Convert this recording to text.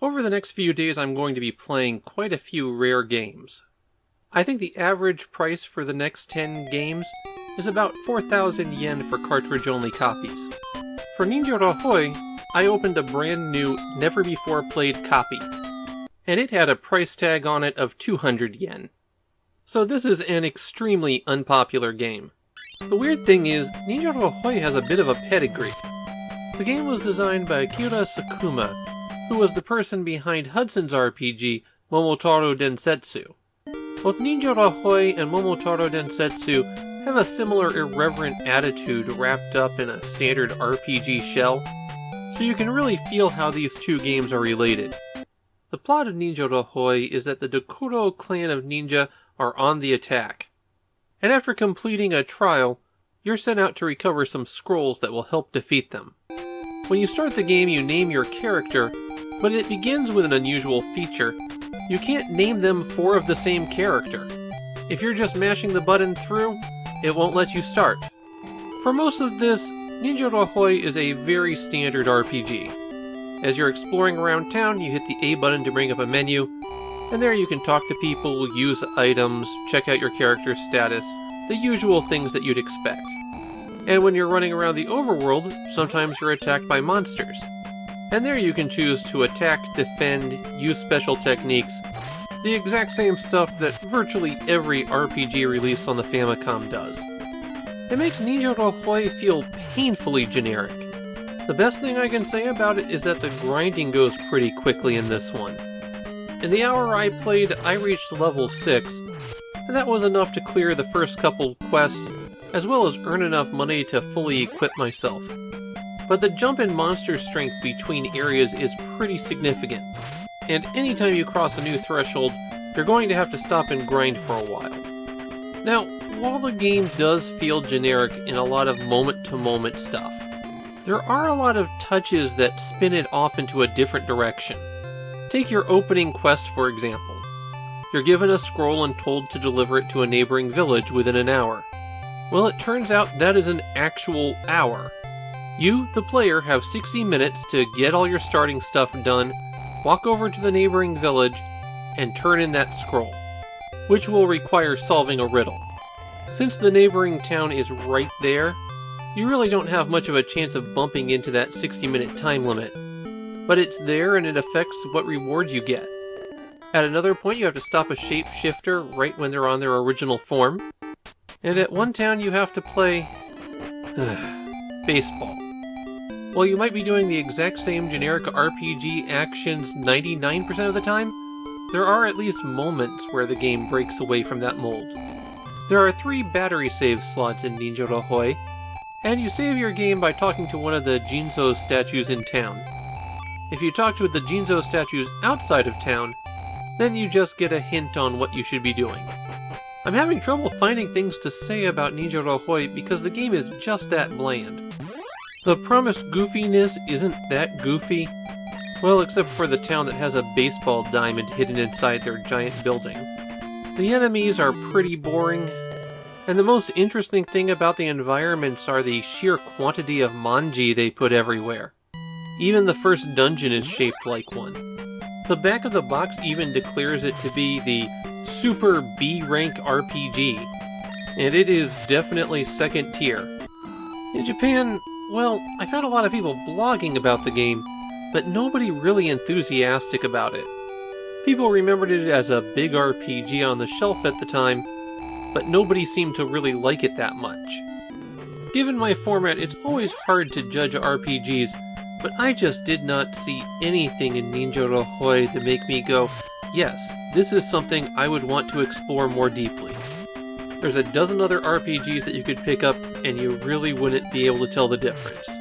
Over the next few days I'm going to be playing quite a few rare games. I think the average price for the next 10 games is about 4,000 yen for cartridge-only copies. For Ninjara Hoi, I opened a brand new, never-before-played copy, and it had a price tag on it of 200 yen. So this is an extremely unpopular game. The weird thing is, Ninjara Hoi has a bit of a pedigree. The game was designed by Akira Sakuma, who was the person behind Hudson's RPG, Momotaro Densetsu. Both Ninjara Hoi and Momotaro Densetsu have a similar irreverent attitude wrapped up in a standard RPG shell, so you can really feel how these two games are related. The plot of Ninjara Hoi is that the Dokuro clan of ninja are on the attack, and after completing a trial, you're sent out to recover some scrolls that will help defeat them. When you start the game, you name your character, but it begins with an unusual feature. You can't name them four of the same character. If you're just mashing the button through, it won't let you start. For most of this, Ninjara Hoi is a very standard RPG. As you're exploring around town, you hit the A button to bring up a menu, and there you can talk to people, use items, check out your character's status, the usual things that you'd expect. And when you're running around the overworld, sometimes you're attacked by monsters. And there you can choose to attack, defend, use special techniques, the exact same stuff that virtually every RPG released on the Famicom does. It makes Ninjara Hoi feel painfully generic. The best thing I can say about it is that the grinding goes pretty quickly in this one. In the hour I played, I reached level 6, and that was enough to clear the first couple quests, as well as earn enough money to fully equip myself. But the jump in monster strength between areas is pretty significant, and anytime you cross a new threshold, you're going to have to stop and grind for a while. Now, while the game does feel generic in a lot of moment-to-moment stuff, there are a lot of touches that spin it off into a different direction. Take your opening quest, for example. You're given a scroll and told to deliver it to a neighboring village within an hour. Well, it turns out that is an actual hour. You, the player, have 60 minutes to get all your starting stuff done, walk over to the neighboring village, and turn in that scroll, which will require solving a riddle. Since the neighboring town is right there, you really don't have much of a chance of bumping into that 60-minute time limit, but it's there and it affects what rewards you get. At another point you have to stop a shapeshifter right when they're on their original form, and at one town you have to play baseball. While you might be doing the exact same generic RPG actions 99% of the time, there are at least moments where the game breaks away from that mold. There are 3 battery save slots in Ninjara Hoi, and you save your game by talking to one of the Jinzo statues in town. If you talk to the Jinzo statues outside of town, then you just get a hint on what you should be doing. I'm having trouble finding things to say about Ninjara Hoi because the game is just that bland. The promised goofiness isn't that goofy, well, except for the town that has a baseball diamond hidden inside their giant building. The enemies are pretty boring, and the most interesting thing about the environments are the sheer quantity of manji they put everywhere. Even the first dungeon is shaped like one. The back of the box even declares it to be the Super B-Rank RPG, and it is definitely second tier. In Japan, well, I found a lot of people blogging about the game, but nobody really enthusiastic about it. People remembered it as a big RPG on the shelf at the time, but nobody seemed to really like it that much. Given my format, it's always hard to judge RPGs, but I just did not see anything in Ninjara Hoi to make me go, yes, this is something I would want to explore more deeply. There's a dozen other RPGs that you could pick up, and you really wouldn't be able to tell the difference.